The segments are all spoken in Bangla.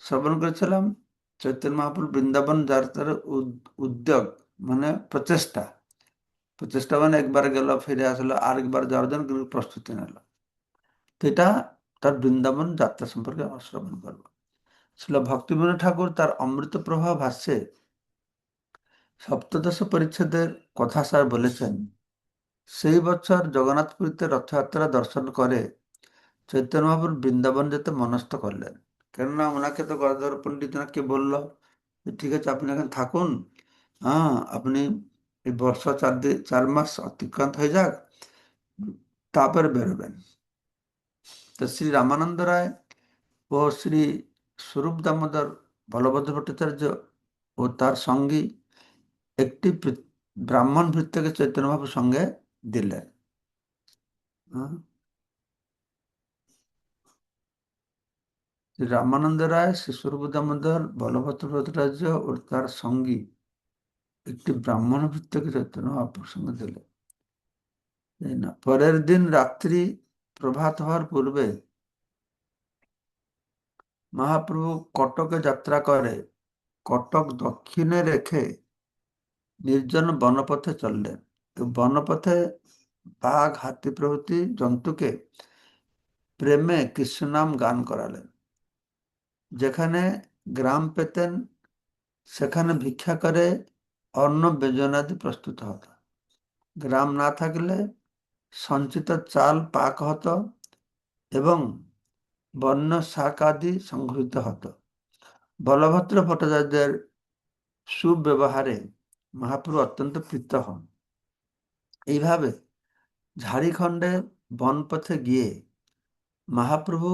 শ্রবণ করেছিলাম চৈতন্য মহাপ্রভু বৃন্দাবন যাত্রার উদ্যোগ, মানে প্রচেষ্টা। প্রচেষ্টা মানে একবার গেল, ফিরে আসলো, আরেকবার যাওয়ার জন্য কিন্তু প্রস্তুতি নিল। তো এটা তার বৃন্দাবন যাত্রা সম্পর্কে আমরা শ্রবণ করবো। ছিল ভক্তিবিনোদ ঠাকুর তার অমৃত প্রভা ভাষ্যে সপ্তদশ পরিচ্ছেদের কথা স্যার বলেছেন, সেই বছর জগন্নাথপুরীতে রথযাত্রা দর্শন করে চৈতন্য মহাপ্রভু বৃন্দাবন যেতে মনস্থ করলেন। কেননা ওনাকে তো গদাধর পণ্ডিত ওনাকে বললো যে, ঠিক আছে আপনি এখানে থাকুন, হ্যাঁ আপনি এই বর্ষা 4 মাস অতিক্রান্ত হয়ে যাক, তারপরে বেরোবেন। তো শ্রী রামানন্দ রায় ও শ্রী স্বরূপ দামোদর বলভদ্র ভট্টাচার্য ও তার সঙ্গী একটি ব্রাহ্মণ ভৃত্যকে চৈতন্য মহাপ্রভুর সঙ্গে দিলেন। হ্যাঁ, শ্রী রামানন্দ রায়, শ্রী স্বরূপ দামোদর বলভদ্র ভট্টাচার্য ও তার সঙ্গী একটি ব্রাহ্মণ ভৃত্যকে চৈতন্য মহাপ্রভুর সঙ্গে দিলেন। তাই না? পরের দিন রাত্রি প্রভাত হওয়ার পূর্বে মহাপ্রভু কটকে যাত্রা করে কটক দক্ষিণে রেখে নির্জন বনপথে চললেন। তো বনপথে বাঘ, হাতি প্রভৃতি জন্তুকে প্রেমে কৃষ্ণনাম গান করালেন। যেখানে গ্রাম পেতেন সেখানে ভিক্ষা করে অন্ন ব্যঞ্জনাদি প্রস্তুত হতো। গ্রাম না থাকলে সঞ্চিত চাল পাক হতো এবং বন্য শাক আদি সংগৃহীত হতো। বলভদ্র ভট্টাচার্যের সুব্যবহারে মহাপ্রভু অত্যন্ত প্রীত হন। এইভাবে ঝাড়িখণ্ডের বনপথে গিয়ে মহাপ্রভু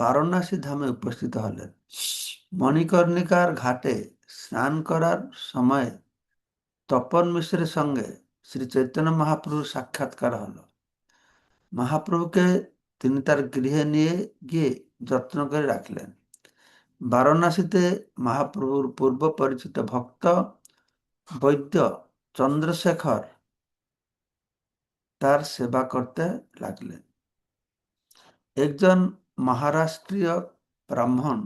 বারাণসী ধামে উপস্থিত হলেন। মণিকর্ণিকার ঘাটে স্নান করার সময় তপন মিশ্রের সঙ্গে শ্রী চৈতন্য মহাপ্রভুর সাক্ষাৎকার হলো। মহাপ্রভুকে তিনি তার গৃহে নিয়ে গিয়ে যত্ন করে রাখলেন। বারাণসীতে মহাপ্রভুর পূর্ব পরিচিত ভক্ত বৈদ্য চন্দ্রশেখর তার সেবা করতে লাগলেন। একজন মহারাষ্ট্রীয় ব্রাহ্মণ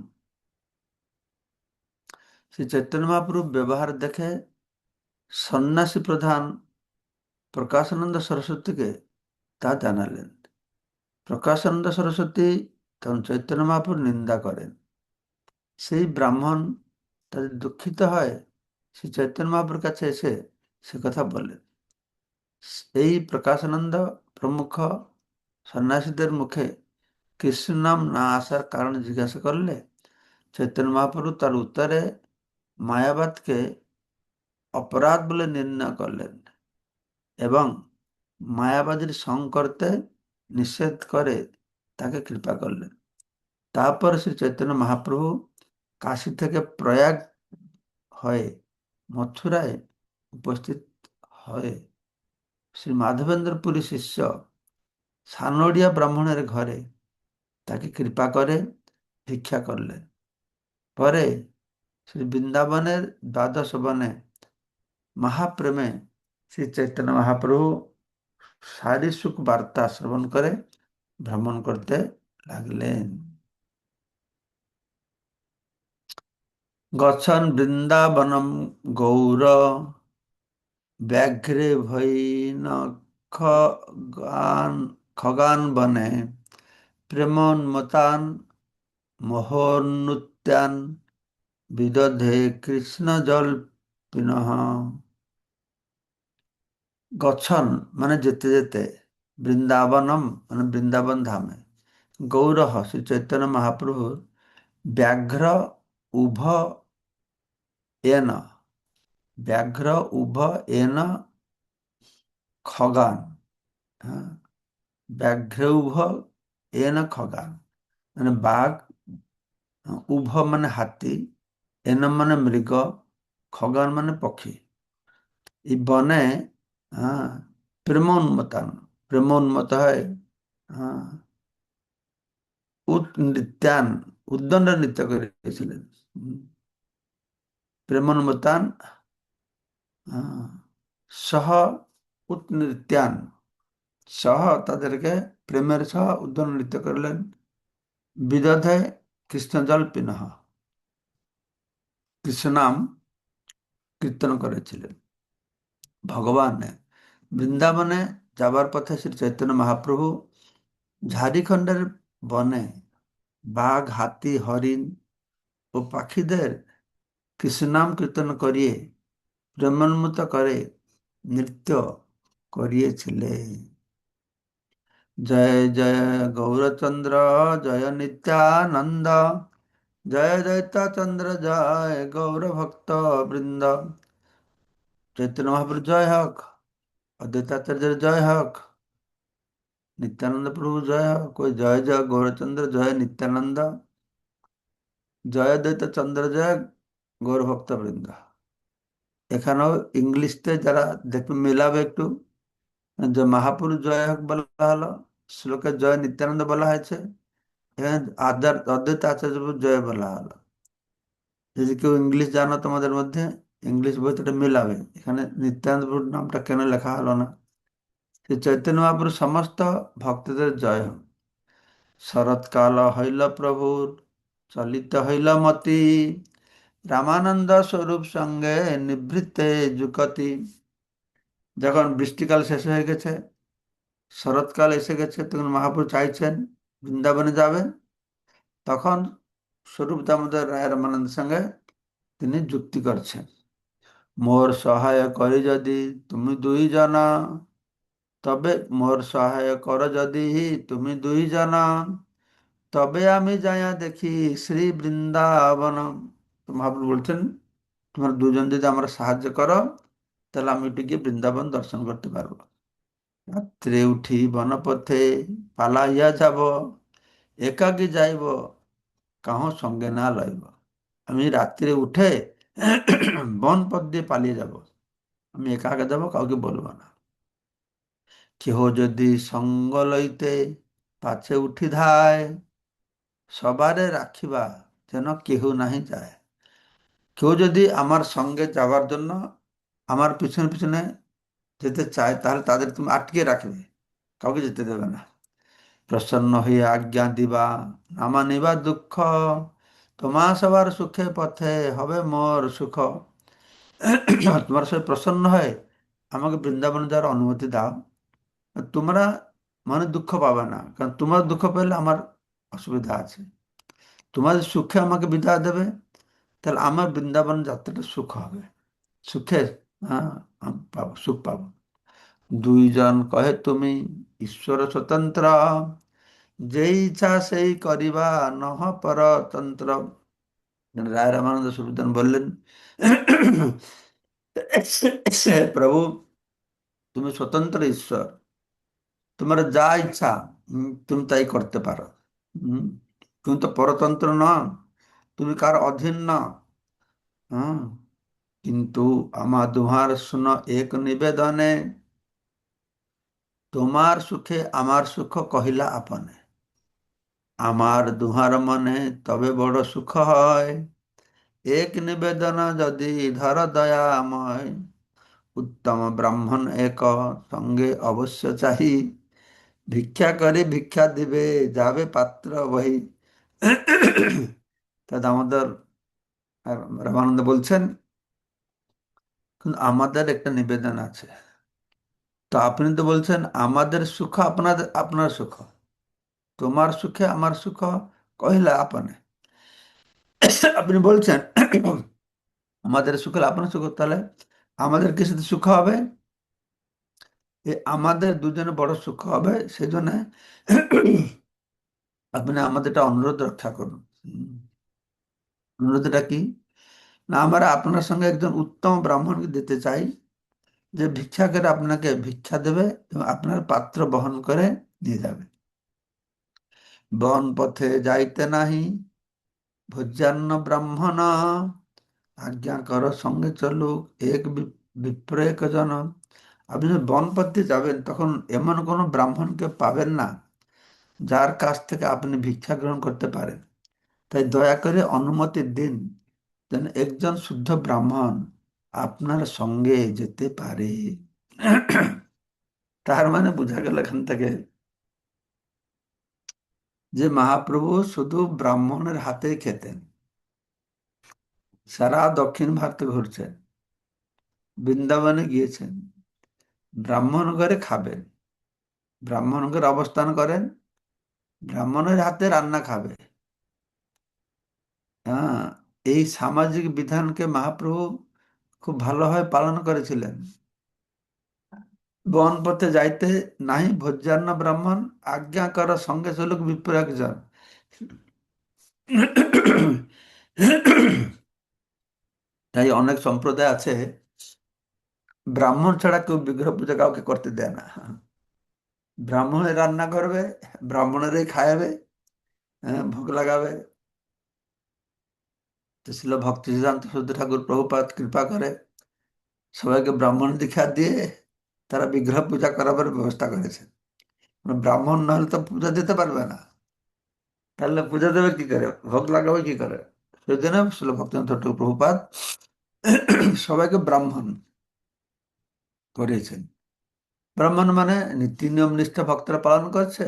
শ্রী চৈতন্য মহাপ্রভুর ব্যবহার দেখে সন্ন্যাসী প্রধান প্রকাশানন্দ সরস্বতীকে তা জানালেন। প্রকাশানন্দ সরস্বতী তখন চৈতন্য মহাপ্রভুর নিন্দা করেন। সেই ব্রাহ্মণ তাদের দুঃখিত হয় শ্রী চৈতন্য মহাপ্রভুর কাছে এসে সে কথা বললেন। এই প্রকাশানন্দ প্রমুখ সন্ন্যাসীদের মুখে কৃষ্ণ নাম না আসার কারণ জিজ্ঞাসা করলে চৈতন্য মহাপ্রভু তার উত্তরে মায়াবাদকে অপরাধ বলে নির্ণয় করলেন এবং মায়াবাদীর সঙ্গ করতে নিষেধ করে তাকে কৃপা করলেন। তারপর শ্রী চৈতন্য মহাপ্রভু কাশী থেকে প্রয়াগ হয়ে মথুরায় উপস্থিত হয়ে শ্রী মাধবেন্দ্র পুরী শিষ্য সানোডিয়া ব্রাহ্মণের ঘরে তাকে কৃপা করে ভিক্ষা করলেন। পরে শ্রী বৃন্দাবনের দ্বাদশ বনে মহাপ্রেমে শ্রী চৈতন্য মহাপ্রভু সারি সুখ বার্তা শ্রবণ করে ভ্রমণ করতে লাগলেন। গচ্ছন বৃন্দাবনম গৌর ব্যাঘ্রে খগান খগান বনে প্রেমোন্মতান মোহনুত্যান বিদধে কৃষ্ণ জল পিনহ। গচ্ছন মানে যেতে যেতে, বৃন্দাবনম মানে বৃন্দাবন ধামে, গৌরহ শ্রী চৈতন্য মহাপ্রভুর ব্যাঘ্র উভ এন ব্যাঘ্র উভ এন খগান, হ্যাঁ ব্যাঘ্র উভ এন খগান মানে বাঘ, উভ মানে হাতি, এন মানে মৃগ, খগান মানে পক্ষী। এই বনে হ্যাঁ প্রেমোন্মতান, প্রেমোন্মত হয়, হ্যাঁ নৃত্যান উদ্দণ্ড নৃত্য করেছিলেন। প্রেমোন্মতান সহ নৃত্যান, সহ তাদেরকে প্রেমের সহ উদ্দণ্ড নৃত্য করলেন। বিদধে কৃষ্ণজল পিনহ, কৃষ্ণনাম কীর্তন করেছিলেন। ভগবান বৃন্দাবনে যাবার পথে শ্রী চৈতন্য মহাপ্রভু ঝাড়খণ্ডের বনে বাঘ, হাতি, হরিণ ও পাখিদের কৃষ্ণনাম কীর্তন করিয়ে প্রেমোন্মত্ত করে নৃত্য করিয়েছিলেন। জয় জয় গৌরচন্দ্র, জয় নিত্যানন্দ, জয় দৈতাচন্দ্র, জয় গৌর ভক্ত বৃন্দ। চৈতন্য মহাপ্রভু জয় হক, অদ্বৈতাচার্যের জয় হক, নিত্যানন্দ প্রভু জয় হক। ওই জয় জয় গৌরচন্দ্র, জয় নিত্যানন্দ, জয় দ্বৈতাচন্দ্র, জয় গৌর ভক্ত বৃন্দ। এখানেও ইংলিশতে যারা দেখবে মেলাবে একটু, যে মহাপুরুষ জয় হোক বলা হলো, শ্লোকে জয় নিত্যানন্দ বলা হয়েছে, এখানে অদ্বৈত আচার্য জয় বলা হলো। যদি কেউ ইংলিশ জানো তোমাদের মধ্যে, ইংলিশ বইটা মেলাবে এখানে নিত্যানন্দ প্রভুর নামটা কেন লেখা হলো না। শ্রী চৈতন্য মহাপুরুষ সমস্ত ভক্তদের জয় হোক। শরৎকাল হইল প্রভুর, চলিত হইল মতি, রামানন্দ স্বরূপ সঙ্গে নিবৃত্তে যুকতি। যখন বৃষ্টিকাল শেষ হয়ে গেছে, শরৎকাল এসে গেছে, তখন মহাপ্রভু চাইছেন বৃন্দাবনে যাবেন। তখন স্বরূপ দামোদর রায় রামানন্দের সঙ্গে তিনি যুক্তি করছেন। মোর সহায় করি যদি তুমি দুই জনা, তবে মোর সহায় কর যদি তুমি দুই জনা, তবে আমি যাইয়া দেখি শ্রী বৃন্দাবন। তো মহাপ্রভু বলছেন, তোমার দুজন যদি আমরা সাহায্য করো, তাহলে আমি একটু গিয়ে বৃন্দাবন দর্শন করতে পারবো। রাত্রে উঠি বনপথে পালাইয়া যাব, একাকী যাইব কাহো সঙ্গে না লইব। আমি রাত্রে উঠে বন পথ দিয়ে পালিয়ে যাব, আমি একা একা যাবো, কাউকে বলবো না। কেহ যদি সঙ্গ লইতে পাছে উঠি ধায়, সবারে রাখিবা যেন কেহ নাহি যায়। কেউ যদি আমার সঙ্গে যাবার জন্য আমার পিছনে পিছনে যেতে চায়, তাহলে তাদের তুমি আটকে রাখবে, কাউকে যেতে দেবে না। প্রসন্ন হইয়া আজ্ঞা দিবা, না মানিবা দুঃখ, তোমা সবার সুখে পথে হবে মোর সুখ। তোমার সবাই প্রসন্ন হয় আমাকে বৃন্দাবনে যাওয়ার অনুমতি দাও, তোমরা মানে দুঃখ পাবে না, কারণ তোমার দুঃখ পেলে আমার অসুবিধা আছে। তোমাদের সুখে আমাকে বিদায় দেবে, তাহলে আমার বৃন্দাবন যাত্রাটা সুখ হবে, সুখে, হ্যাঁ, আমি পাবো, সুখ পাবো। দুইজন কহে তুমি ঈশ্বর স্বতন্ত্র, যেই ইচ্ছা সেই করিবা নহ পরতন্ত্র। রায় রামানন্দ সুবিধান বললেন, প্রভু তুমি স্বতন্ত্র ঈশ্বর, তোমার যা ইচ্ছা তুমি তাই করতে পারো। হম, তুমি তো পরতন্ত্র ন, তুমি কার অধীন ন। হ্যাঁ, কিন্তু আমার দুহার শুনো এক নিবেদনে, তোমার সুখে আমার সুখ কহিলা আপনে। আমার দুহার মনে তবে বড় সুখ হয়, এক নিবেদন যদি ধর দয়াময়। উত্তম ব্রাহ্মণ এক সঙ্গে অবশ্য চাহি, ভিক্ষা করে ভিক্ষা দিবে যাবে পাত্র বহি। তা দামোদর আর রামানন্দ বলছেন, কিন্তু আমাদের একটা নিবেদন আছে। তো আপনি তো বলছেন আমাদের সুখ আপনাদের, আপনার সুখ, তোমার সুখে আমার সুখ কহিলা আপনে। আপনি বলছেন আমাদের সুখ হলে আপনার সুখ, তাহলে আমাদের কিছুতে সুখ হবে, আমাদের দুজনে বড় সুখ হবে, সেই জন্য আপনি আমাদের একটা অনুরোধ রক্ষা করুন। অনুরোধটা কি? না, আমরা আপনার সঙ্গে একজন উত্তম ব্রাহ্মণকে দিতে চাই, যে ভিক্ষা করে আপনাকে ভিক্ষা দেবে এবং আপনার পাত্র বহন করে নিয়ে যাবে। বন পথে যাইতে নাহি ভোজ্যান্ন ব্রাহ্মণ, আজ্ঞা কর সঙ্গে চলুক এক বিপ্র এক জন। আপনি যখন বন পথে যাবেন, তখন এমন কোনো ব্রাহ্মণকে পাবেন না যার কাছ থেকে আপনি ভিক্ষা গ্রহণ করতে পারেন। তাই দয়া করে অনুমতি দিন যেন একজন শুদ্ধ ব্রাহ্মণ আপনার সঙ্গে যেতে পারে। তার মানে বোঝা গেল এখান থেকে যে মহাপ্রভু শুধু ব্রাহ্মণের হাতেই খেতেন, সারা দক্ষিণ ভারতে ঘুরছেন, বৃন্দাবনে গিয়েছেন, ব্রাহ্মণ ঘরে খাবেন, ব্রাহ্মণ ঘরে অবস্থান করেন, ব্রাহ্মণের হাতে রান্না খাবে। হ্যাঁ, এই সামাজিক বিধানকে মহাপ্রভু খুব ভালোভাবে পালন করেছিলেন। বন পথে যাইতে নাহি ভোজ্যান্ন ব্রাহ্মণ, আজ্ঞা কর সঙ্গে চলুক বিপ্র একজন। তাই অনেক সম্প্রদায় আছে, ব্রাহ্মণ ছাড়া কেউ বিগ্রহ পূজা কাউকে করতে দেয় না। ব্রাহ্মণের রান্না করবে, ব্রাহ্মণেরই খাওয়াবে, হ্যাঁ, ভোগ লাগাবে। তো ছিল ভক্তি সিদ্ধান্ত সূত্র ঠাকুর প্রভুপাদ কৃপা করে সবাইকে ব্রাহ্মণ দীক্ষা দিয়ে তারা বিগ্রহ পূজা করাবার ব্যবস্থা করেছে। ব্রাহ্মণ না হলে তো পূজা দিতে পারবে না, তাহলে পূজা দেবে কি করে, ভোগ লাগাবে কি করে? সেই জন্য ছিল ভক্তিনাথ ঠাকুর প্রভুপাদ সবাইকে ব্রাহ্মণ করিয়েছেন। ব্রাহ্মণ মানে নীতি নিয়ম নিষ্ঠা ভক্তরা পালন করছে,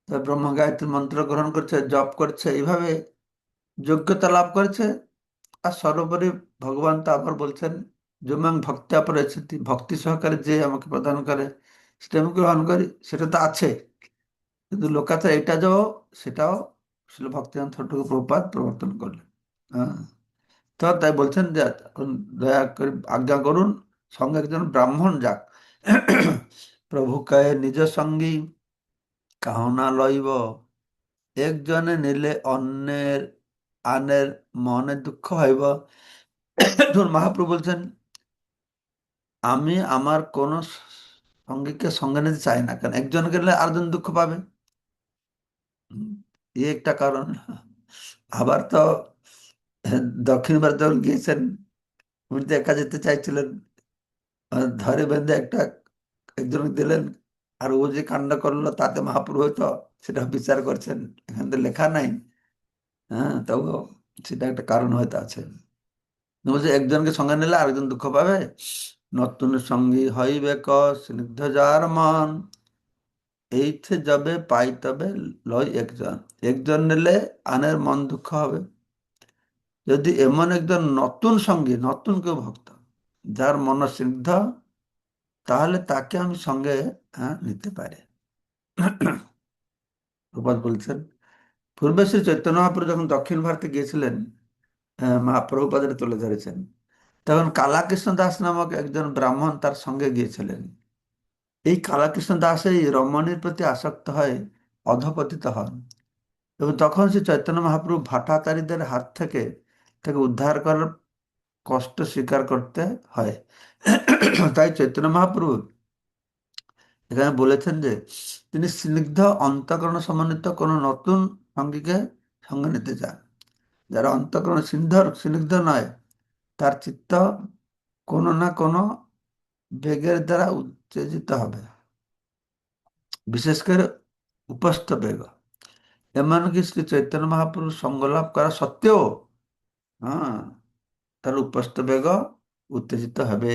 তারা ব্রহ্ম গায়ত্রী মন্ত্র গ্রহণ করছে, জপ করছে, এইভাবে যোগ্যতা লাভ করেছে। আর সর্বোপরি ভগবান তো আবার বলছেন, যমাং ভক্তি অপরিচ্ছতি, ভক্তি সহকারে যে আমাকে প্রদান করে সেটা আমি গ্রহণ করি, সেটা তো আছে। কিন্তু লোকাচার এটা যাও, সেটাও ছিল ভক্তিনাথ ঠাকুর প্রভুপাদ প্রবর্তন করলেন। হ্যাঁ, তো তাই বলছেন যে এখন দয়া করে আজ্ঞা করুন, সঙ্গে একজন ব্রাহ্মণ যাক। প্রভু কয়ে নিজ সঙ্গী কাহো না লইব, একজনে নিলে অন্যের আনের মনে দুঃখ হইব। ধরুন মহাপ্রভু বলছেন, আমি আমার কোন সঙ্গীকে সঙ্গে নিতে চাই না, কারণ একজন গেলে আরেকজন দুঃখ পাবে। হুম, এই একটা কারণ। আবার তো দক্ষিণ ভারতে যখন গিয়েছেন, উনি তো একা যেতে চাইছিলেন, ধরে বেঁধে একটা একজন দিলেন, আর ও যে কান্না করলো তাতে মহাপ্রভু তো সেটা বিচার করছেন, এখানে তো লেখা নাই। হ্যাঁ, তবু সেটা একটা কারণ হয়তো আছে। বলছে একজনকে সঙ্গে নিলে আরেকজন দুঃখ পাবে। নতুন সঙ্গী হইবে ক স্নিগ্ধ যার মন, এইথে যাবে পাই তবে লয় একজন। একজন নিলে আনের মন দুঃখ হবে। যদি এমন একজন নতুন সঙ্গী, নতুন কেউ ভক্ত যার মন স্নিগ্ধ, তাহলে তাকে আমি সঙ্গে, হ্যাঁ, নিতে পারি। প্রপাত বলছেন, পূর্বে শ্রী চৈতন্য মহাপ্রভু যখন দক্ষিণ ভারতে গিয়েছিলেন, মহাপ্রভুপাদের তুলে ধরেছেন, তখন কালাকৃষ্ণ দাস নামক একজন ব্রাহ্মণ তার সঙ্গে গিয়েছিলেন। এই কালাকৃষ্ণ দাস এই রমণীর প্রতি আসক্ত হয়ে অধপতিত হন, এবং তখন শ্রী চৈতন্য মহাপ্রভু ভাটাচারীদের হাত থেকে তাকে উদ্ধার করার কষ্ট স্বীকার করতে হয়। তাই চৈতন্য মহাপ্রভু এখানে বলেছেন যে তিনি স্নিগ্ধ অন্তঃকরণ সমন্বিত কোনো নতুন সঙ্গীকে সঙ্গে নিতে চান। যারা অন্তঃকরণ স্নিগ্ধ নয়, তার চিত্ত কোনো না কোনো বেগের দ্বারা উত্তেজিত হবে, বিশেষ করে উপস্থ বেগ। এমনকি শ্রী চৈতন্য মহাপ্রভু সঙ্গ লাভ করা সত্ত্বেও, হ্যাঁ, তার উপস্থ বেগ উত্তেজিত হবে।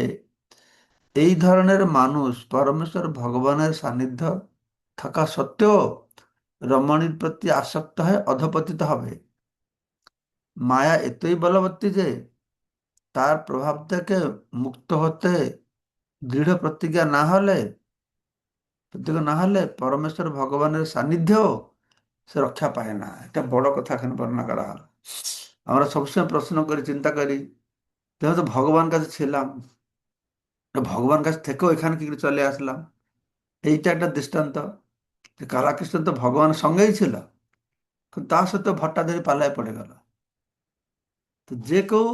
এই ধরনের মানুষ পরমেশ্বর ভগবানের সান্নিধ্য থাকা সত্ত্বেও রমণীর প্রতি আসক্ত হয়ে অধপতিত হবে। মায়া এতই বলবতী যে তার প্রভাব থেকে মুক্ত হতে দৃঢ় প্রতিজ্ঞা না হলে পরমেশ্বর ভগবানের সান্নিধ্যেও সে রক্ষা পায় না। এটা বড় কথা এখানে বর্ণনা করা হল। আমরা সবসময় প্রশ্ন করি, চিন্তা করি, যেহেতু ভগবান কাছে ছিলাম, তো ভগবান কাছ থেকেও এখানে কি করে চলে আসলাম। এইটা একটা দৃষ্টান্ত যে কালাকৃষ্ণ তো ভগবানের সঙ্গেই ছিল, কিন্তু তা সত্ত্বেও ভট্টাধারী পালায় পড়ে গেল। তো যে কেউ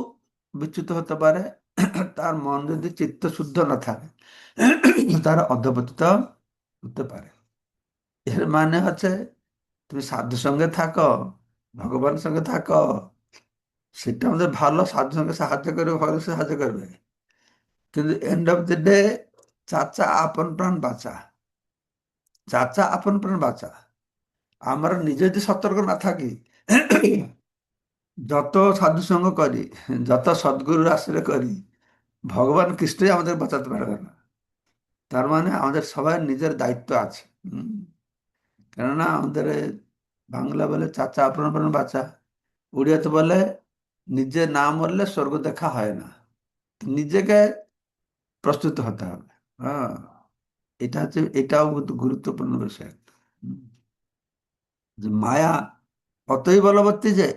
বিচ্যুত হতে পারে, তার মন যদি চিত্ত শুদ্ধ না থাকে, তারা অধঃপতিত হতে পারে। এর মানে হচ্ছে তুমি সাধুর সঙ্গে থাকো, ভগবানের সঙ্গে থাকো, সেটা আমাদের ভালো, সাধুর সঙ্গে সাহায্য করবে, ভগবান সাহায্য করবে। কিন্তু এন্ড অফ দ্য ডে চাচা আপন প্রাণ বাঁচা, চাচা আপন প্রাণ বাঁচা। আমরা নিজে যদি সতর্ক না থাকি, যত সাধু সঙ্গ করি, যত সদ্গুরুর আশ্রয় করি, ভগবান কৃষ্ণই আমাদের বাঁচাতে পারবে না। তার মানে আমাদের সবার নিজের দায়িত্ব আছে। কেননা আমাদের বাংলা বলে চাচা আপন প্রাণ বাঁচা, উড়িয়াতে বলে নিজে না মরলে স্বর্গ দেখা হয় না, নিজেকে প্রস্তুত হতে হবে। হ্যাঁ, এটাও কিন্তু গুরুত্বপূর্ণ বিষয়। হুম, যে মায়া অতই বলবতী যে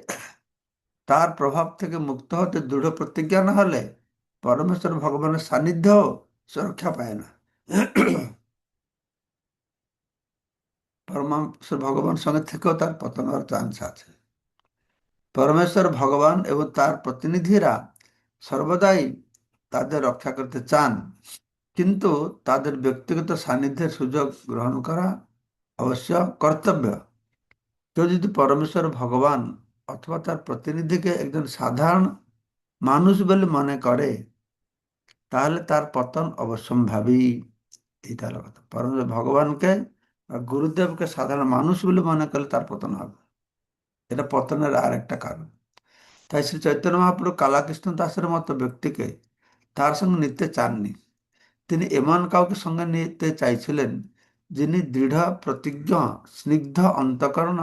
তার প্রভাব থেকে মুক্ত হতে দৃঢ় প্রতিজ্ঞা না হলে পরমেশ্বর ভগবানের সান্নিধ্য সুরক্ষা পায় না। পরমেশ্বর ভগবান সঙ্গে থেকেও তার পতন হওয়ার চান্স আছে। পরমেশ্বর ভগবান এবং তার প্রতিনিধিরা সর্বদাই তাদের রক্ষা করতে চান, কিন্তু তাদের ব্যক্তিগত সান্নিধ্যের সুযোগ গ্রহণ করা অবশ্য কর্তব্য। কেউ যদি পরমেশ্বর ভগবান অথবা তার প্রতিনিধিকে একজন সাধারণ মানুষ বলে মনে করে, তাহলে তার পতন অবশ্যম্ভাবী। এটা হলো কথা। পরমেশ্বর ভগবানকে বা গুরুদেবকে সাধারণ মানুষ বলে মনে করলে তার পতন হবে। এটা পতনের আর একটা কারণ। তাই শ্রী চৈতন্য মহাপ্রভু কালাকৃষ্ণ দাসের মতো ব্যক্তিকে তার সঙ্গে নিতে চাননি। তিনি এমন কাউকে সঙ্গে নিতে চাইছিলেন যিনি দৃঢ় প্রতিজ্ঞ, স্নিগ্ধ অন্তঃকরণ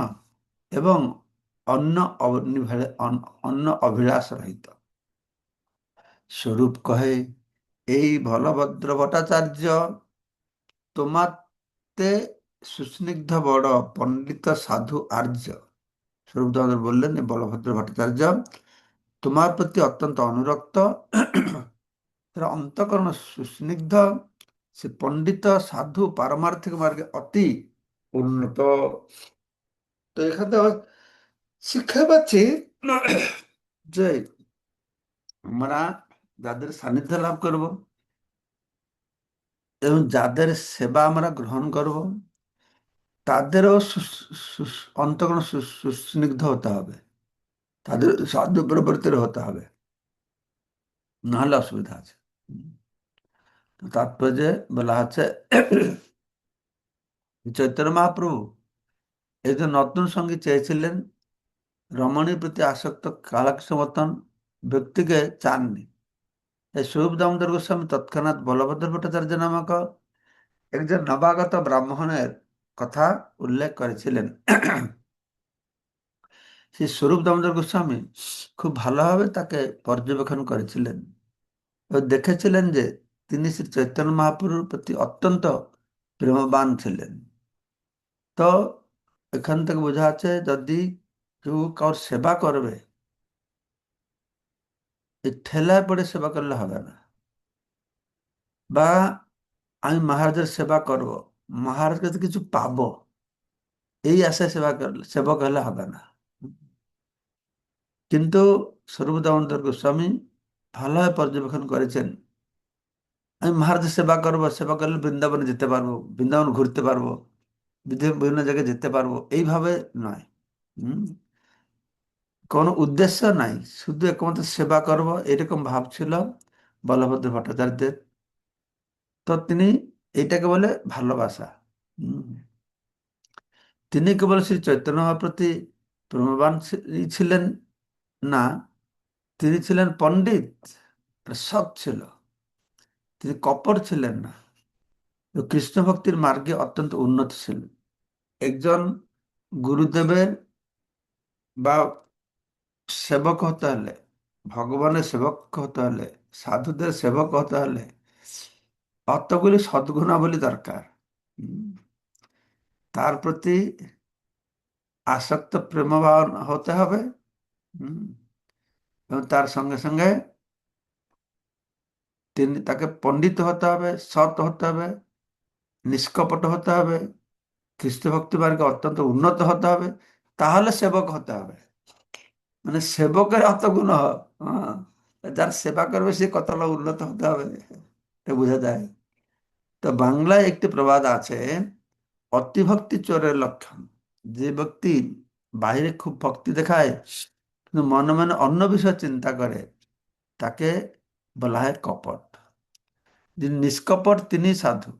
এবং অন্য অন্য অভিলাষ রহিত। স্বরূপ কহে, এই বলভদ্র ভট্টাচার্য তোমাতে সুস্নিগ্ধ বড় পণ্ডিত সাধু আর্য। স্বরূপ দামোদর বললেন, এই বলভদ্র ভট্টাচার্য তোমার প্রতি অত্যন্ত অনুরক্ত, তার অন্তঃকরণ সুস্নিগ্ধ, সে পণ্ডিত সাধু পারমার্থিক মার্গে অতি উন্নত। তো এখানে শিক্ষা পাচ্ছি যে আমরা যাদের সান্নিধ্য লাভ করব এবং যাদের সেবা আমরা গ্রহণ করব, তাদেরও অন্তঃকরণ সুস্নিগ্ধ হতে হবে, তাদের সাধ্য প্রবৃত্তির হতে হবে, নাহলে অসুবিধা আছে। তো তাৎপর্যে বলা হচ্ছে চৈতন্য মহাপ্রভু একজন নতুন সঙ্গী চেয়েছিলেন, রমণীর প্রতি আসক্ত কালাকৃষ্ণ মতন ব্যক্তিকে চাননি। এই স্বরূপ দামোদর গোস্বামী তৎক্ষণাৎ বলভদ্র ভট্টাচার্য নামক একজন নবাগত ব্রাহ্মণের কথা উল্লেখ করেছিলেন। সেই স্বরূপ দামোদর গোস্বামী খুব ভালোভাবে তাকে পর্যবেক্ষণ করেছিলেন ও দেখেছিলেন যে তিনি শ্রী চৈতন্য মহাপ্রভুর প্রতি অত্যন্ত প্রেমবান ছিলেন। তো এখান থেকে বোঝা যাচ্ছে যদি কেউ কারোর সেবা করবে, এই ঠেলায় পড়ে সেবা করলে হবে না। বা আমি মহারাজের সেবা করব, মহারাজ কাছে কিছু পাবো, এই আশায় সেবা করলে সেবক হলে হবে না। কিন্তু স্বরূপ দামোদর গোস্বামী ভালোভাবে পর্যবেক্ষণ করেছেন, আমি মহারাজের সেবা করবো, সেবা করলে বৃন্দাবনে যেতে পারবো, বৃন্দাবন ঘুরতে পারবো, বিভিন্ন জায়গায় যেতে পারবো, এইভাবে নয়। হম, কোনো উদ্দেশ্য নাই, শুধু একমাত্র সেবা করব, এরকম ভাব ছিল বলভদ্র ভট্টাচার্যের। তো তিনি এইটাকে বলে ভালোবাসা। হম, তিনি কেবল শ্রী চৈতন্য মহাপ্রতি প্রণবান ছিলেন না, তিনি ছিলেন পণ্ডিত, সৎ ছিল, তিনি কপট ছিলেন না, কৃষ্ণ ভক্তির মার্গে অত্যন্ত উন্নত ছিলেন। একজন গুরুদেবের বা সেবক হতে হলে, ভগবানের সেবক হতে হলে, সাধুদের সেবক হতে হলে কতগুলি সদ্গুণাবলী দরকার। হুম, তার প্রতি আসক্ত প্রেমভাব হতে হবে। হুম, এবং তার সঙ্গে সঙ্গে তাকে পণ্ডিত হতে হবে, সৎ হতে হবে, নিষ্কপট হতে হবে, খ্রিস্ট ভক্তি মার্গে অত্যন্ত উন্নত হতে হবে, তাহলে সেবক হতে হবে। মানে সেবকের অত গুণ হ্যাঁ, যার সেবা করবে সে কতটা উন্নত হতে হবে, এটা বোঝা যায়। তো বাংলায় একটি প্রবাদ আছে, অতিভক্তি চোরের লক্ষণ। যে ব্যক্তি বাইরে খুব ভক্তি দেখায় কিন্তু মনে মনে অন্য বিষয় চিন্তা করে, তাকে বলা হয় কপট। যিনি নিষ্কপট তিনি সাধু।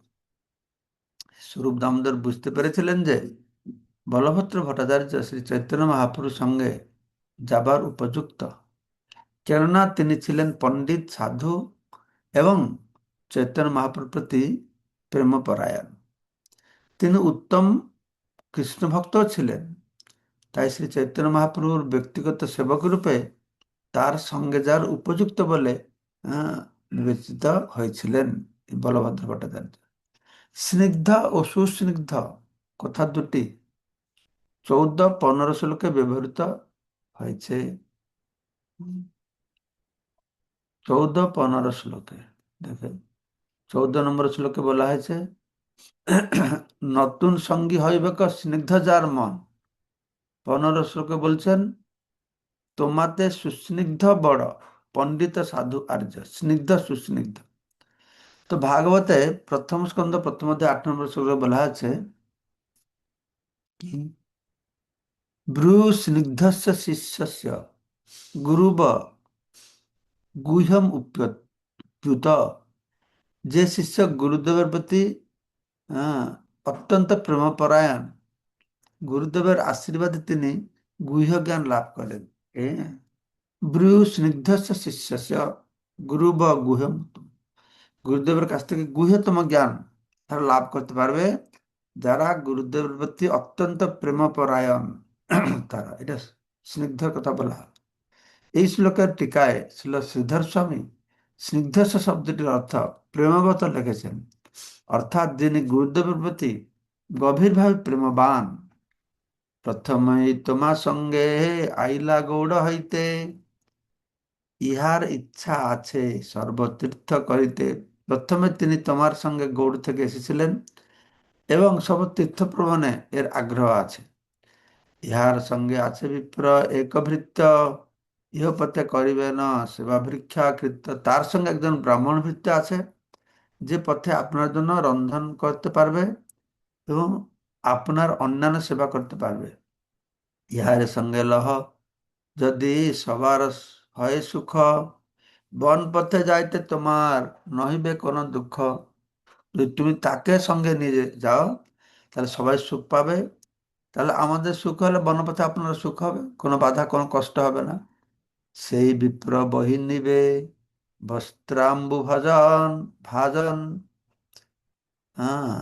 স্বরূপ দামোদর বুঝতে পেরেছিলেন যে বলভদ্র ভট্টাচার্য শ্রী চৈতন্য মহাপ্রভুর সঙ্গে যাবার উপযুক্ত, কেননা তিনি ছিলেন পণ্ডিত সাধু এবং চৈতন্য মহাপ্রভুর প্রতি প্রেমপরায়ণ। তিনি উত্তম কৃষ্ণ ভক্তও ছিলেন। তাই শ্রী চৈতন্য মহাপ্রভুর ব্যক্তিগত সেবক রূপে তার সঙ্গে যার উপযুক্ত বলে আহ, বিবেচিত হয়েছিলেন এই বলভদ্র ভট্টাচার্য। স্নিগ্ধ ও সুস্নিগ্ধ কথা দুটি 14-15 শ্লোকে ব্যবহৃত হয়েছে। 14-15 শ্লোকে দেখে 14 নম্বর শ্লোকে বলা হয়েছে, নতুন সঙ্গী হইবে স্নিগ্ধ যার মন। 15 শ্লোকে বলছেন, তোমাতে সুস্নিগ্ধ বড় পণ্ডিত সাধু আর্য, স্নিগ্ধ সুস্নিগ্ধ। তো ভাগবতে প্রথম স্কন্ধ প্রথম অধ্যায় 8 নম্বর শ্লোকে বলা আছে কি, ব্রু স্নিগ্ধস্য শিষ্যস্য গুরুব গুহ্যম উপ্যুত। যে শিষ্য গুরুদেবের প্রতি আহ, অত্যন্ত প্রেমপরায়ণ, গুরুদেবের আশীর্বাদে তিনি গুহ্য জ্ঞান লাভ করেন। এ ব্রু স্নিগ্ধস্য শিষ্যস্য গুরু বা গুহ্যম, গুরুদেবের কাছ থেকে গুহ্যতম জ্ঞান তারা লাভ করতে পারবে যারা গুরুদেবের প্রতি অত্যন্ত প্রেমপরায়ণ। তারা, এটা স্নিগ্ধর কথা বলা হয়। এই শ্লোকের টিকায় ছিল শ্রীধর স্বামী স্নিগ্ধস্য শব্দটির অর্থ প্রেমবত লিখেছেন, অর্থাৎ যিনি গুরুদেবের প্রতি গভীরভাবে প্রেমবান। প্রথমেই তোমার সঙ্গে আইলা গৌড় হইতে, ইহার ইচ্ছা আছে সর্বতীর্থ করিতে। প্রথমে তিনি তোমার সঙ্গে গৌড় থেকে এসেছিলেন এবং সব তীর্থ ভ্রমণে এর আগ্রহ আছে। ইহার সঙ্গে আছে বিপ্র এক ভৃত্য, ইহ পথে করিবে না সেবা ভিক্ষা কৃত্য। তার সঙ্গে একজন ব্রাহ্মণ ভৃত্য আছে যে পথে আপনার জন্য রন্ধন করতে পারবে এবং আপনার অন্যান্য সেবা করতে পারবে। ইহার সঙ্গে লহ, যদি সবার হয় সুখ, বন পথে যাইতে তোমার নহিবে কোনো দুঃখ। যদি তুমি তাকে সঙ্গে নিয়ে যাও তাহলে সবাই সুখ পাবে। তাহলে আমাদের সুখ হলে বনপথে আপনার সুখ হবে, কোনো বাধা কোনো কষ্ট হবে না। সেই বিপ্র বহি নিবে বস্ত্রাম্বু ভজন ভাজন, হ্যাঁ,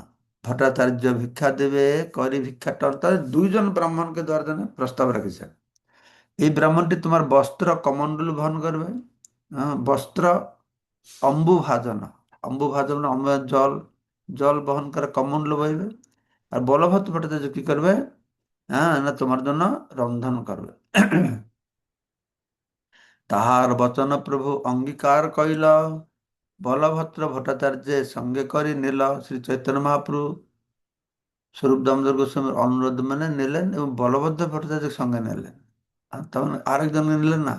ভট্টাচার্য ভিক্ষা দেবে করি ভিক্ষাটন। তাদের দুইজন ব্রাহ্মণকে দেওয়ার জন্য প্রস্তাব রেখেছে। এই ব্রাহ্মণটি তোমার বস্ত্র কমণ্ডল বহন করবে, হ্যাঁ, বস্ত্র অম্বু ভাজন, অম্বু ভাজন মানে অম্বুর জল, জল বহন করে কমণ্ডল বইবে। আর বলভদ্র ভট্টাচার্য কি করবে, হ্যাঁ, না তোমার জন্য রন্ধন করবে। তাহার বচন প্রভু অঙ্গীকার কইল, বলভদ্র ভট্টাচার্যের সঙ্গে করে নিল। শ্রী চৈতন্য মহাপ্রভু স্বরূপ দামোদর গোস্বামীর অনুরোধ মানে নিলেন এবং বলভদ্র ভট্টাচার্যের সঙ্গে নিলেন। আর তখন আরেকজনকে নিলেন না,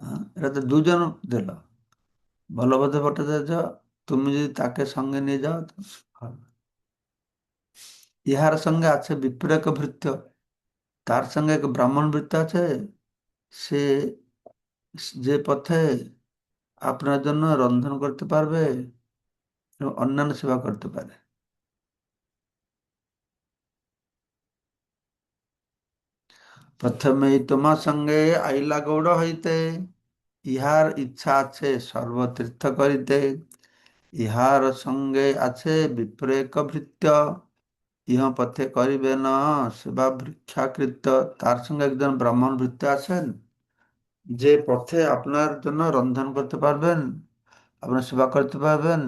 হ্যাঁ, এটা তো দুজন দিল। বলভদ্র ভট্টাচার্য, তুমি যদি তাকে সঙ্গে নিয়ে যাও তো হবে। ইহার সঙ্গে আছে বিপ্রক ভৃত্য, তার সঙ্গে এক ব্রাহ্মণ ভৃত্য আছে, সে যে পথে আপনার জন্য রন্ধন করতে পারবে এবং অন্যান্য সেবা করতে পারে। প্রথমেই তোমার সঙ্গে আইলা গৌড় হইতে, ইহার ইচ্ছা আছে সর্বতীর্থ করিতে। ইহার সঙ্গে আছে বিপ্রেক ভৃত্য, ইহ পথে করিবে না সেবা ভিক্ষাকৃত্য। তার সঙ্গে একজন ব্রাহ্মণ ভৃত্য আছেন যে পথে আপনার জন্য রন্ধন করতে পারবেন, আপনার সেবা করতে পারবেন।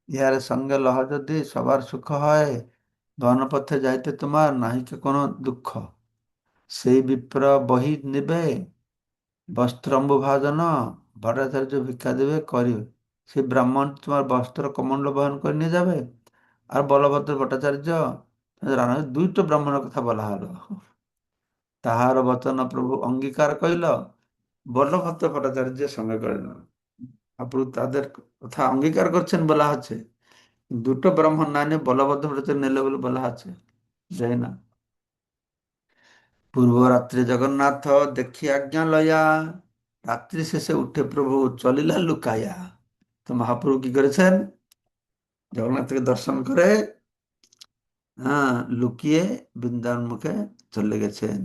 ইহার সঙ্গে লহ, যদি সবার সুখ হয়, বনপথে যাইতে তোমার নাহিকে কোনো দুঃখ। সেই বিপ্র বহি নিবে বস্ত্রম্বু ভাজন, ভট্টাচার্য ভিক্ষা দেবে করিবে। সেই ব্রাহ্মণ তোমার বস্ত্র কমণ্ডল বহন করে নিয়ে যাবে। আর বলভদ্র ভট্টাচার্য রানা, দুইটো ব্রাহ্মণের কথা বলা হলো। তাহার বচন প্রভু অঙ্গীকার কইল, বলভদ্র ভট্টাচার্যের সঙ্গে করে নেন। প্রভু তাদের কথা অঙ্গীকার করছেন বলা আছে। দুটো ব্রাহ্মণ না নিয়ে বলভদ্র ভট্টাচার্য নিলে বলে বলা আছে, যাই না। পূর্বরাত্রে জগন্নাথ দেখি আজ্ঞা লয়া, রাত্রি শেষে উঠে প্রভু চলিলা লুকাইয়া। তো মহাপ্রভু কি করেছেন, জগন্নাথকে দর্শন করে হ্যাঁ লুকিয়ে বৃন্দাবন মুখে চলে গেছেন।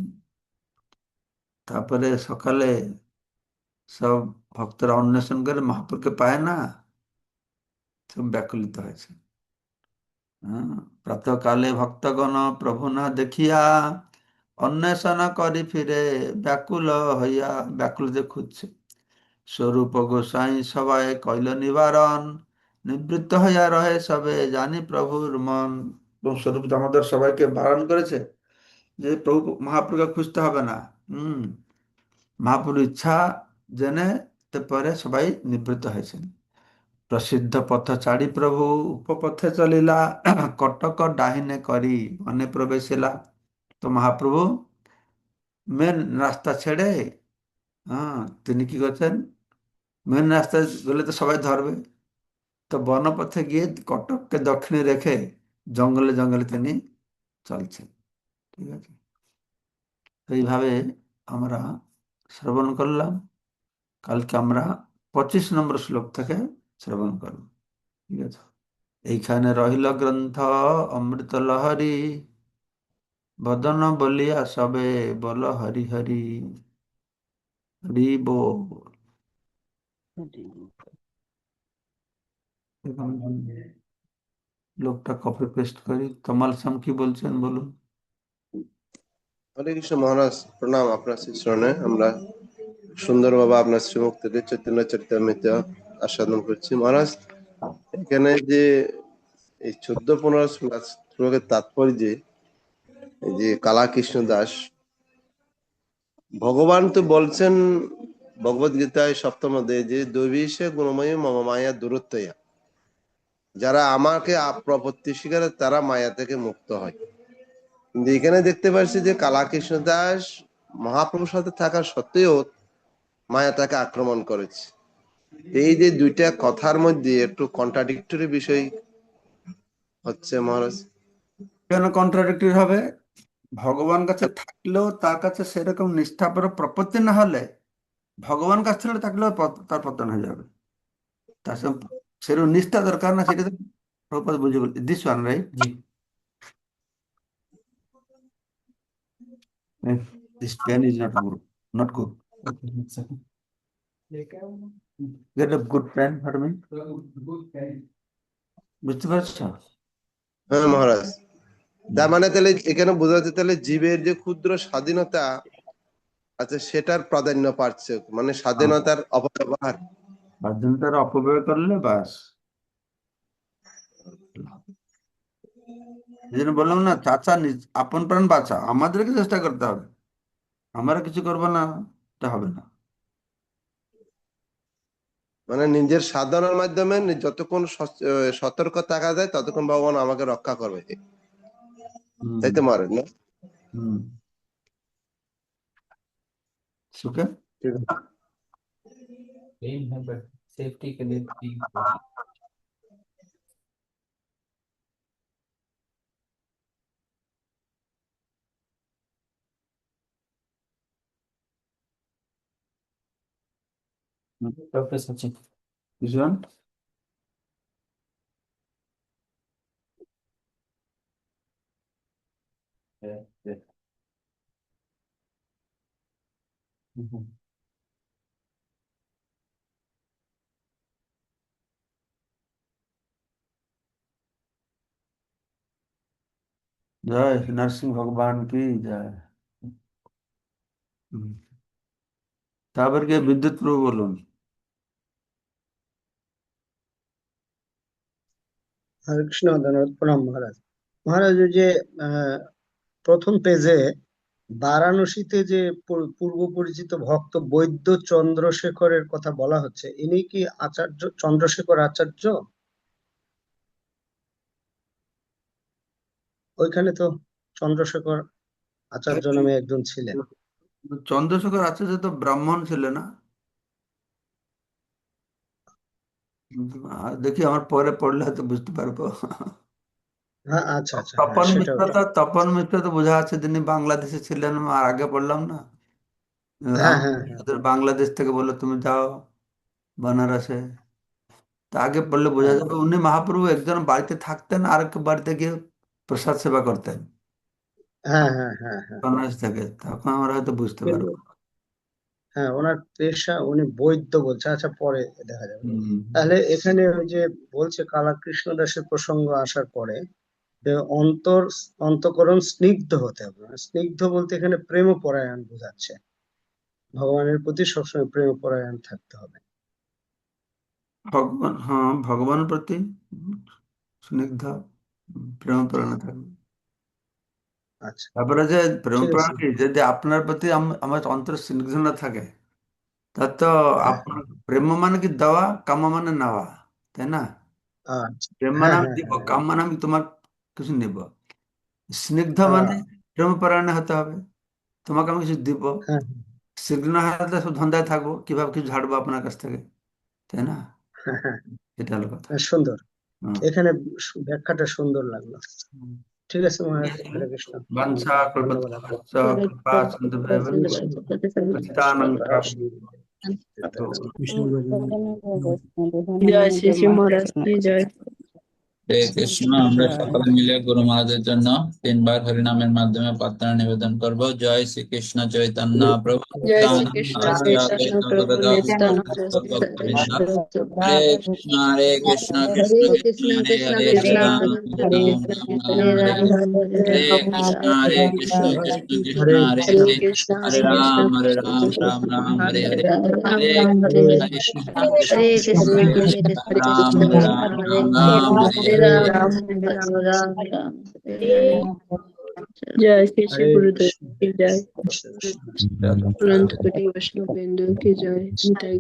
তারপরে সকালে সব ভক্তরা অন্বেষণ করে মহাপ্রভুকে পায় না, সব ব্যাকুলিত হয়েছে। হ্যাঁ, প্রাতঃকালে ভক্তগণ প্রভু না দেখিয়া, অন্বেষণ করি ফিরে ব্যাকুল হইয়া, ব্যাকুল যে খুঁজছে। স্বরূপ গোসাই সবাই কইল নিবারণ, নিবৃত্ত হইয়া রহে সবে জানি প্রভুর মন। এবং স্বরূপ দামোদর সবাইকে বারণ করেছে যে প্রভু মহাপ্রভুকে খুঁজতে হবে না। হুম। মহাপ্রভুর ইচ্ছা জেনে তারপরে সবাই নিবৃত্ত হয়েছেন। প্রসিদ্ধ পথ ছাড়ি প্রভু উপপথে চলিলা, কটক ডাহিনে করি বনে প্রবেশিলা। তো মহাপ্রভু মেন রাস্তা ছেড়ে, হ্যাঁ, তিনি কি করছেন, মেন রাস্তায় গেলে তো সবাই ধরবে, তো বনপথে গিয়ে কটককে দক্ষিণে রেখে জঙ্গলে জঙ্গলে তিনি চলছেন। ঠিক আছে, তো এইভাবে আমরা শ্রবণ করলাম। কালকে আমরা 25 নম্বর শ্লোক থেকে শ্রবণ করব। ঠিক আছে, এইখানে রহিল গ্রন্থ অমৃত লহরী, বদন বলিয়া সবে বল হরি হরি। হরি বল। এখন লোকটা কপি পেস্ট করি। তমাল সাম কি বলছেন বলুন। হরে কৃষ্ণ মহারাজ, প্রণাম আপনার শ্রী চরণে। আমরা সুন্দরভাবে আপনার শ্রীমুখ থেকে চৈতন্য চরিতামৃত আস্বাদন করছি মহারাজ। এখানে যে এই 14-15 শ্লোকের তাৎপর্য যে এই যে কালা কৃষ্ণ দাস, ভগবান তো বলছেন ভগবদ গীতায় সপ্তম অধ্যায়ে যে দৈবীসে গুণময়ী মম মায়া দূরত্বয়া, যারা আমাকে প্রপত্তি স্বীকারে তারা মায়া থেকে মুক্ত হয়। কিন্তু এখানে দেখতে পাচ্ছি যে কালা কৃষ্ণ দাস মহাপ্রভুর সাথে থাকা সত্ত্বেও মায়া তাকে আক্রমণ করেছে। এই যে দুইটা কথার মধ্যে একটু কন্ট্রাডিক্টরি বিষয় হচ্ছে মহারাজ। কেন কন্ট্রাডিক্টরি হবে? ভগবান কাছে থাকলেও তার কাছে সেরকম নিষ্ঠাপর প্রপত্তি না হলে, ভগবান কাছ থেকে থাকলেও তার পতন হয়ে যাবে। তার সঙ্গে সেরকম নিষ্ঠা দরকার না, সেটা তো প্রপাত বুঝে বলি। This one right ji. This pen is not good, not good. Get a good pen for me. বুঝতে পারছো? হ্যাঁ মহারাজ, তার মানে তাহলে এখানে বোঝা যাচ্ছে তাহলে জীবের যে ক্ষুদ্র স্বাধীনতা আছে সেটার প্রাধান্য পাচ্ছে, মানে স্বাধীনতার অপব্যবহার। স্বাধীনতার অপব্যয় করলে বাস। এই জন্য বললাম না, চাচা নিজ আপন প্রাণ বাঁচা, আমাদেরকে চেষ্টা করতে হবে। আমরা কিছু করবো না, এটা হবে না। মানে নিজের সাধনার মাধ্যমে যতক্ষণ সতর্ক থাকা যায় ততক্ষণ ভগবান আমাকে রক্ষা করবে, হুম। তাই তো মহারাজ না? হুম। সুখে ঠিক আছে। सेफ्टी के लिए डॉक्टर सचिन दिस वन। जय नरसिंह भगवान की जय। হুম। তারপর কি বিদ্যুৎ প্রভু বলুন। হরে কৃষ্ণ, ধন্যবাদ, প্রণাম মহারাজ। মহারাজ, ওই যে আহ, প্রথম পেজে বারাণসীতে যে পূর্ব পরিচিত ভক্ত বৈদ্য চন্দ্রশেখরের কথা বলা হচ্ছে, ইনি কি আচার্য চন্দ্রশেখর আচার্য? ওইখানে তো চন্দ্রশেখর আচার্য নামে একজন ছিলেন। চন্দ্রশেখর আচার্য তো ব্রাহ্মণ ছিল না? দেখি আমার পরে পড়লে হয়তো বুঝতে পারবো। হ্যাঁ, আচ্ছা আচ্ছা, হ্যাঁ তপন সেটাও মিত্র তো, ঠিক। তপন মিত্র তো বোঝা যাচ্ছে তিনি বাংলাদেশে ছিলেন, আর আগে পড়লাম না। হ্যাঁ হ্যাঁ হ্যাঁ। আমাদের বাংলাদেশ থেকে বললো তুমি যাও বানারসে, তা আগে পড়লে বোঝা হ্যাঁ যাবে উনি মহাপ্রভু একজন বাড়িতে থাকতেন আর এক বাড়িতে গিয়ে প্রসাদ সেবা করতেন হ্যাঁ হ্যাঁ হ্যাঁ হ্যাঁ। বাংলাদেশ থেকে, তখন আমরা হয়তো বুঝতে কিন্তু পারবো। হ্যাঁ, ওনার পেশা উনি বৈদ্য বলছে। আচ্ছা, পরে দেখা যাবে। হুম। তাহলে এখানে ওই যে বলছে কালাকৃষ্ণ দাসের প্রসঙ্গ আসার পরে যে অন্তঃকরণ স্নিগ্ধ হতে হবে। মানে স্নিগ্ধ বলতে এখানে প্রেমপরায়ণ বোঝাচ্ছে, ভগবানের প্রতি সবসময় প্রেমপরায়ণ থাকতে হবে। ভগবান, হ্যাঁ, ভগবানের প্রতি স্নিগ্ধ প্রেম প্রেরণা থাকবে। আচ্ছা, তারপরে যে প্রেম ঠিক আছে। প্রেরণা কি, যদি আপনার প্রতি আমার অন্তর স্নিগ্ধ না থাকে, তা তো হ্যাঁ, আপনার প্রেম মানে কি দেওয়া, কাম মানে নেওয়া, তাই না? আচ্ছা, প্রেম মানে হ্যাঁ আমি হ্যাঁ দিব, হ্যাঁ কাম মানে আমি তোমার কিছু নিব। স্নিগ্ধ মানে হ্যাঁ প্রেম পরায়ণ হতে হবে, তোমাকে আমি কিছু দিব। হ্যাঁ স্নিগ্ধ না হলে সব ধান্দায় থাকবো, কিভাবে কিছু ঝাড়বো আপনার কাছ থেকে, তাই না? হ্যাঁ হ্যাঁ এটা হলো কথা। হ্যাঁ, সুন্দর। হুম। এখানে ব্যাখ্যাটা সুন্দর লাগলো। হুম। ঠিক আছে মহারাজ, হরে কৃষ্ণ। বাঞ্ছা ধন্যবাদ আপনাকে। কল্পতরুশ্চ কৃপা সিন্ধুভ্যেব পতিতানাং পাবনেভ্যো। জয় শ্রী শ্রী মহারাজ কি জয়। হরে কৃষ্ণ। আমরা সকলে মিলে গুরু মহারাজের জন্য 3 বার হরিনামের মাধ্যমে প্রার্থনা নিবেদন করব। জয় শ্রীকৃষ্ণ চৈতন্য প্রভু জয় নিত্যানন্দ, শ্রী কৃষ্ণ শ্রী চৈতন্য অদ্বৈত প্রভু গদাধর নিত্যানন্দ শিবশিব ভক্তবৃন্দ। হরে হরে কৃষ্ণ কৃষ্ণ কৃষ্ণ হরে হরে, হরে কৃষ্ণ রাম হরে রাম রাম হরে হরে। হরে কৃষ্ণ হরে কৃষ্ণ কৃষ্ণ কৃষ্ণ হরে হরে হরে হরে, কৃষ্ণ হরে হরে কৃষ্ণ রাম রাম রাম হরে হরে। হরে কৃষ্ণ হরে কৃষ্ণ কৃষ্ণ হরে কৃষ্ণ কৃষ্ণ হরে হরে, হরে কৃষ্ণ হরে রাম কৃষ্ণ রাম রাম হরে হরে হরে। রাম রাম রাম जय श्री श्री হরে गुरुदेव কৃষ্ণ। की जय। কৃষ্ণ কৃষ্ণ। अनंत कोटि वैष्णव बिंदु की जय। निताई